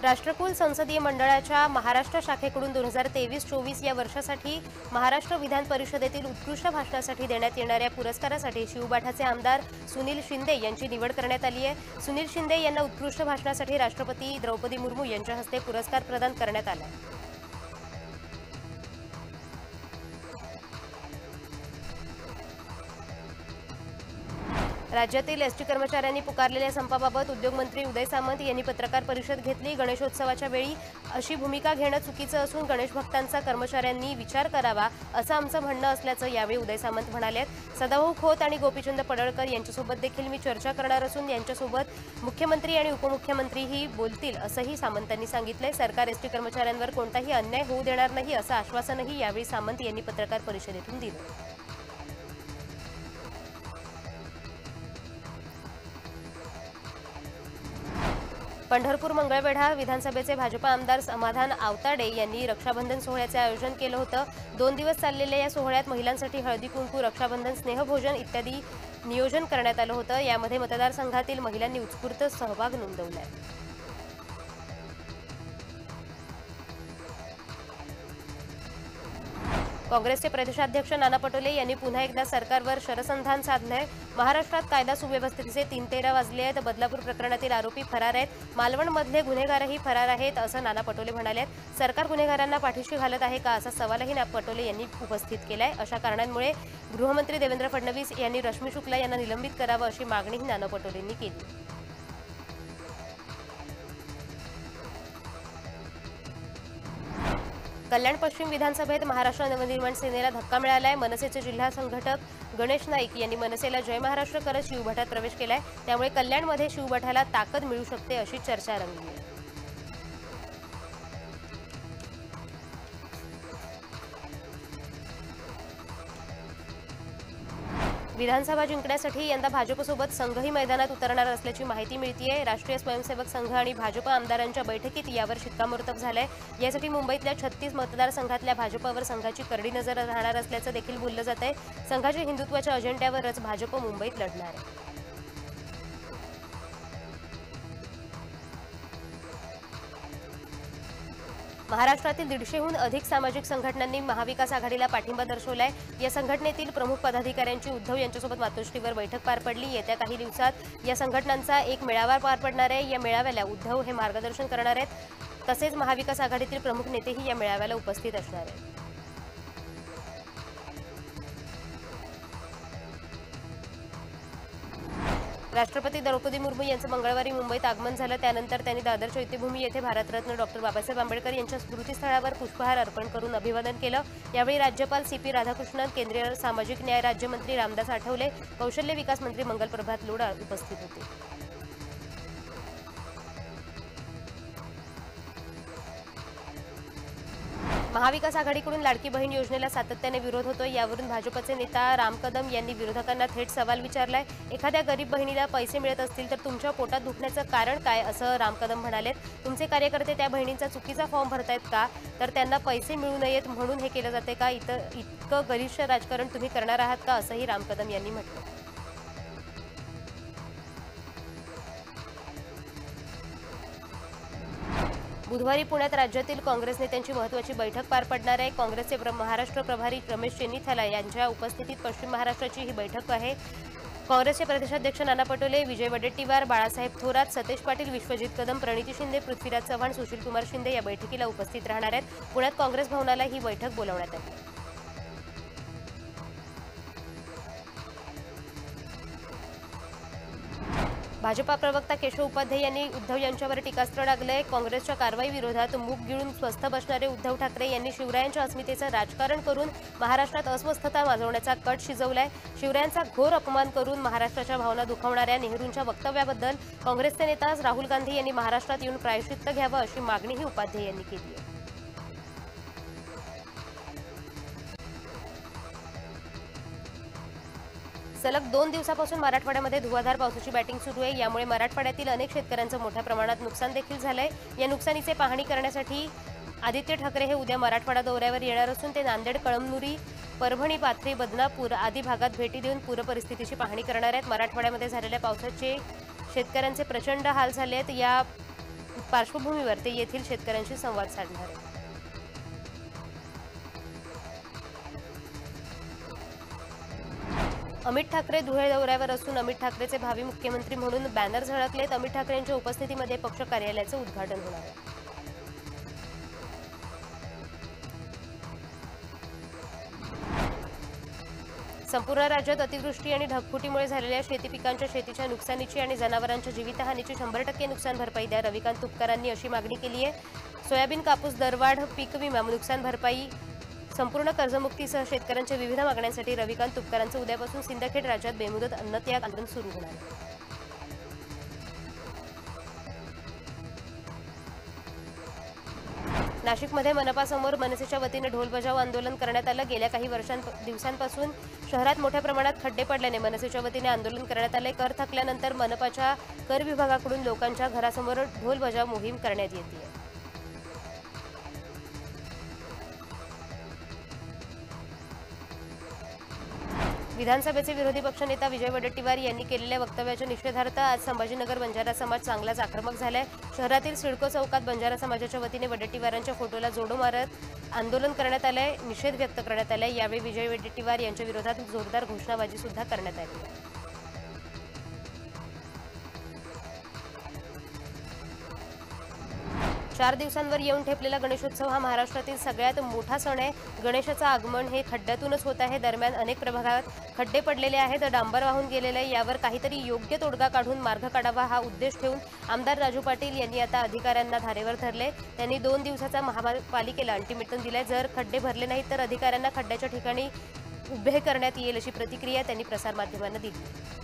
राष्ट्रकुल संसदीय मंडळाच्या महाराष्ट्र शाखेकडून 2023-24 या वर्षासाठी महाराष्ट्र विधान परिषदेतील उत्कृष्ट भाषणासाठी देण्यात येणाऱ्या पुरस्कारासाठी शिवबाठाचे आमदार सुनील शिंदे यांची निवड करण्यात आली आहे। सुनील शिंदे यांना उत्कृष्ट भाषणासाठी राष्ट्रपती द्रौपदी मुर्मू यांच्या हस्ते पुरस्कार प्रदान करण्यात आला। राज्यातील एसटी कर्मचाऱ्यांनी पुकारलेल्या संपाबाबत उद्योगमंत्री उदय सामंत यांनी पत्रकार परिषद घेतली। गणेशोत्सवाच्या वेळी अशी भूमिका घेणं चुकीचं असून गणेश भक्तांचा कर्मचाऱ्यांनी विचार करावा असं आमचं म्हणणं असल्याचं यावेळी उदय सामंत म्हणाले। सदाभाऊ खोत आणि गोपीचंद पडळकर यांच्यासोबत देखील मी चर्चा करणार असून यांच्यासोबत मुख्यमंत्री आणि उपमुख्यमंत्रीही बोलतील असंही सामंतांनी सांगितलंय। सरकार एसटी कर्मचाऱ्यांवर कोणताही अन्याय होऊ देणार नाही असं आश्वासनही यावेळी सामंत यांनी पत्रकार परिषदेतून दिलं। पंढरपूर मंगळवेढा विधानसभेचे भाजपा आमदार समाधान आवताडे यांनी रक्षाबंधन सोहळ्याचे आयोजन केलं होतं। 2 दिवस चाललेल्या या सोहळ्यात महिलांसाठी हळदी कुंकू, रक्षाबंधन, स्नेहभोजन इत्यादी नियोजन करण्यात आलं होतं। यामध्ये मतदारसंघातील महिलांनी उत्स्फूर्त सहभाग नोंदवलाय। काँग्रेसचे प्रदेशाध्यक्ष नाना पटोले यांनी पुन्हा एकदा सरकारवर शरसंधान साधलंय। महाराष्ट्रात कायदा सुव्यवस्थेचे 3-13 वाजले आहेत। बदलापूर प्रकरणातील आरोपी फरार आहेत, मालवणमधले गुन्हेगारही फरार आहेत असं नाना पटोले म्हणाले। सरकार गुन्हेगारांना पाठीशी घालत आहे का असा सवालही नाना पटोले यांनी उपस्थित केलाय। अशा कारणांमुळे गृहमंत्री देवेंद्र फडणवीस यांनी रश्मी शुक्ला यांना निलंबित करावं अशी मागणीही नाना पटोलेंनी केली। कल्याण पश्चिम विधानसभेत महाराष्ट्र नवनिर्माण सेनेला धक्का मिळालाय। मनसेचे जिल्हा संघटक गणेश नाईक यांनी मनसेला जय महाराष्ट्र करत शिवबाठात प्रवेश केलाय। त्यामुळे कल्याणमध्ये शिवबाठाला ताकद मिळू शकते अशी चर्चा रंगली आहे। विधानसभा जिंकण्यासाठी यंदा भाजपसोबत संघही मैदानात उतरणार असल्याची माहिती मिळतेय। राष्ट्रीय स्वयंसेवक संघ आणि भाजप आमदारांच्या बैठकीत यावर शिक्कामोर्तब झालंय। यासाठी मुंबईतल्या 36 मतदारसंघातल्या भाजपवर संघाची करडी नजर राहणार असल्याचं देखील बोललं जातंय। संघाच्या हिंदुत्वाच्या अजेंड्यावरच भाजप मुंबईत लढणार आहे। महाराष्ट्रातील 150हून अधिक सामाजिक संघटनांनी महाविकास आघाडीला पाठिंबा दर्शवलाय। या संघटनेतील प्रमुख पदाधिकाऱ्यांची उद्धव यांच्यासोबत मातोश्रीवर बैठक पार पडली। येत्या काही दिवसात या संघटनांचा एक मेळावा पार पडणार आहे। या मेळाव्याला उद्धव हे मार्गदर्शन करणार आहेत। तसेच महाविकास आघाडीतील प्रमुख नेतेही या मेळाव्याला उपस्थित असणार आहेत। राष्ट्रपती द्रौपदी मुर्मू यांचं मंगळवारी मुंबईत आगमन झालं। त्यानंतर त्यांनी दादर चैत्यभूमी येथे भारतरत्न डॉ. बाबासाहेब आंबेडकर यांच्या स्मृतीस्थळावर पुष्पहार अर्पण करून अभिवादन केलं। यावेळी राज्यपाल CP राधाकृष्णन, केंद्रीय सामाजिक न्याय राज्यमंत्री रामदास आठवले, कौशल्य विकास मंत्री मंगलप्रभात लोढा उपस्थित होते। महाविकास आघाडीकडून लाडकी बहीण योजनेला सातत्याने विरोध होतोय। यावरून भाजपचे नेता राम कदम यांनी विरोधकांना थेट सवाल विचारलाय। एखाद्या गरीब बहिणीला पैसे मिळत असतील तर तुमच्या पोटात दुखण्याचं कारण काय असं राम कदम म्हणाले। तुमचे कार्यकर्ते त्या बहिणींचा चुकीचा फॉर्म भरतायत का, तर त्यांना पैसे मिळू नयेत म्हणून हे केलं जाते का, इतकं गरिष्ठ राजकारण तुम्ही करणार आहात का असंही राम कदम यांनी म्हटलं। बुधवारी पुण्यात राज्यातील काँग्रेस नेत्यांची महत्त्वाची बैठक पार पडणार आहे। काँग्रेसचे महाराष्ट्र प्रभारी रमेश चेन्नीथाला यांच्या उपस्थितीत पश्चिम महाराष्ट्राची ही बैठक आहे। काँग्रेसचे प्रदेशाध्यक्ष नाना पटोले, विजय वडेट्टीवार, बाळासाहेब थोरात, सतेज पाटील, विश्वजित कदम, प्रणिती शिंदे, पृथ्वीराज चव्हाण, सुशीलकुमार शिंदे या बैठकीला उपस्थित राहणार आहेत। पुण्यात काँग्रेस भवनाला ही बैठक बोलावण्यात आली। भाजपा प्रवक्ता केशव उपाध्ये यांनी उद्धव यांच्यावर टीकास्त्र डागलंय। काँग्रेसच्या कारवाई विरोधात मूग गिळून स्वस्थ बसणारे उद्धव ठाकरे यांनी शिवरायांच्या अस्मितेचं राजकारण करून महाराष्ट्रात अस्वस्थता माजवण्याचा कट शिजवलाय। शिवरायांचा घोर अपमान करून महाराष्ट्राच्या भावना दुखावणाऱ्या नेहरूंच्या वक्तव्याबद्दल काँग्रेसचे नेता राहुल गांधी यांनी महाराष्ट्रात येऊन प्रायश्चित्त घ्यावं अशी मागणीही उपाध्ये यांनी केली आहे। सलग 2 दिवसापासून मराठवाड्यामध्ये धुवाधार पावसाची बॅटिंग सुरू आहे। यामुळे मराठवाड्यातील अनेक शेतकऱ्यांचं मोठ्या प्रमाणात नुकसान देखील झालंय। या नुकसानीचे पाहणी करण्यासाठी आदित्य ठाकरे हे उद्या मराठवाडा दौऱ्यावर येणार असून ते नांदेड, कळमनुरी, परभणी, पाथरी, बदनापूर आदी भागात भेटी देऊन पूरपरिस्थितीची पाहणी करणार आहेत। मराठवाड्यामध्ये झालेल्या पावसाचे शेतकऱ्यांचे प्रचंड हाल झाले आहेत। या पार्श्वभूमीवर ते येथील शेतकऱ्यांशी संवाद साधणार आहेत. अमित ठाकरे धुळे दौऱ्यावर असून अमित ठाकरेचे भावी मुख्यमंत्री म्हणून बॅनर झळकलेत. अमित ठाकरेंच्या उपस्थितीमध्ये पक्ष कार्यालयाचं उद्घाटन होणार आहे. संपूर्ण राज्यात अतिवृष्टी आणि ढगफुटीमुळे झालेल्या शेती पिकांच्या शेतीच्या नुकसानीची आणि जनावरांच्या जीवितहानीची 100% नुकसान भरपाई द्या. रविकांत तुपकरांनी अशी मागणी केली आहे. सोयाबीन, कापूस दरवाढ, पीक विमा, नुकसान भरपाई, संपूर्ण कर्जमुक्तीसह शेतकऱ्यांच्या विविध मागण्यांसाठी रविकांत तुपकरांचं उद्यापासून सिंदखेड राज्यात बेमुदत अन्नत्याग आंदोलन सुरू होणार आहे. नाशिकमध्ये मनपासमोर मनसेच्या वतीने ढोल बजाव आंदोलन करण्यात आलं. गेल्या काही दिवसांपासून शहरात मोठ्या प्रमाणात खड्डे पडल्याने मनसेच्या वतीने आंदोलन करण्यात आले. कर थकल्यानंतर मनपाच्या कर विभागाकडून लोकांच्या घरासमोर ढोल बजाव मोहीम करण्यात येते. विधानसभेचे विरोधी पक्षनेता विजय वडेट्टीवार यांनी केलेल्या वक्तव्याच्या निषेधार्थ आज संभाजीनगर बंजारा समाज चांगलाच आक्रमक झालाय. शहरातील सिडको चौकात बंजारा समाजाच्या वतीने वडेट्टीवारांच्या फोटोला जोडो मारत आंदोलन करण्यात आलंय, निषेध व्यक्त करण्यात आलाय. यावेळी विजय वडेट्टीवार यांच्या विरोधात जोरदार घोषणाबाजी सुद्धा करण्यात आली आहे. 4 दिवसांवर येऊन ठेपलेला गणेशोत्सव हा महाराष्ट्रातील सगळ्यात मोठा सण आहे. गणेशाचं आगमन हे खड्ड्यातूनच होत आहे. दरम्यान अनेक प्रभागात खड्डे पडलेले आहेत, डांबर वाहून गेलेले आहे. यावर काहीतरी योग्य तोडगा काढून मार्ग काढावा हा उद्देश ठेवून आमदार राजू पाटील यांनी आता अधिकाऱ्यांना धारेवर धरले. त्यांनी 2 दिवसाचा महापालिकेला अल्टिमेटम दिलाय. जर खड्डे भरले नाहीत तर अधिकाऱ्यांना खड्ड्याच्या ठिकाणी उभे करण्यात येईल अशी प्रतिक्रिया त्यांनी प्रसारमाध्यमांना दिली.